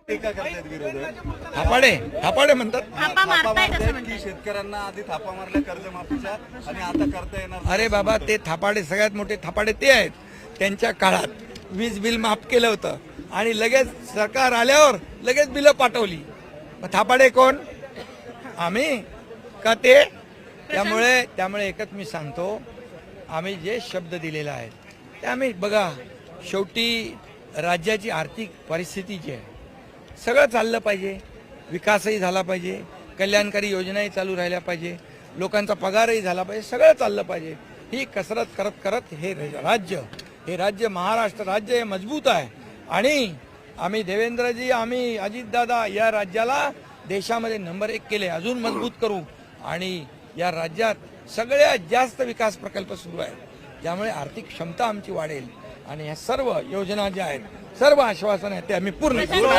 टीका करतात विरोधक. थापाडे म्हणतात. थापा मारतायत असं की म्हणतात. शेतकऱ्यांना आधी थापा मारल्या कर्जमाफीच्या आणि आता करता येणार नाही. अरे बाबा, ते थापाडे सगळ्यात मोठे थापाडे ते आहेत. त्यांच्या काळात वीज बिल माफ केलं होतं आणि लगेच सरकार आल्यावर लगेच बिलं पाठवली. मग थापाडे कोण? आम्ही का ते? त्यामुळे एकच मी सांगतो, आम्ही जे शब्द दिलेला आहे ते आम्ही बघा. शेवटी राज्याची आर्थिक परिस्थिती जी आहे, सगळं चाललं पाहिजे, विकासही झाला पाहिजे, कल्याणकारी योजनाही चालू राहिल्या पाहिजे, लोकांचा पगारही झाला पाहिजे, सगळं चाललं पाहिजे. ही कसरत करत करत हे राज्य महाराष्ट्र राज्य हे मजबूत आहे. आणि आम्ही देवेंद्रजी, आम्ही अजितदादा या राज्याला देशामध्ये नंबर 1 केले, अजून मजबूत करू. आणि या राज्यात सगळ्यात जास्त विकास प्रकल्प सुरू आहेत, ज्यामुळे आर्थिक क्षमता आमची वाढेल आणि ह्या सर्व योजना ज्या आहेत, सर्व आश्वासन आहेत ते आम्ही पूर्ण करू.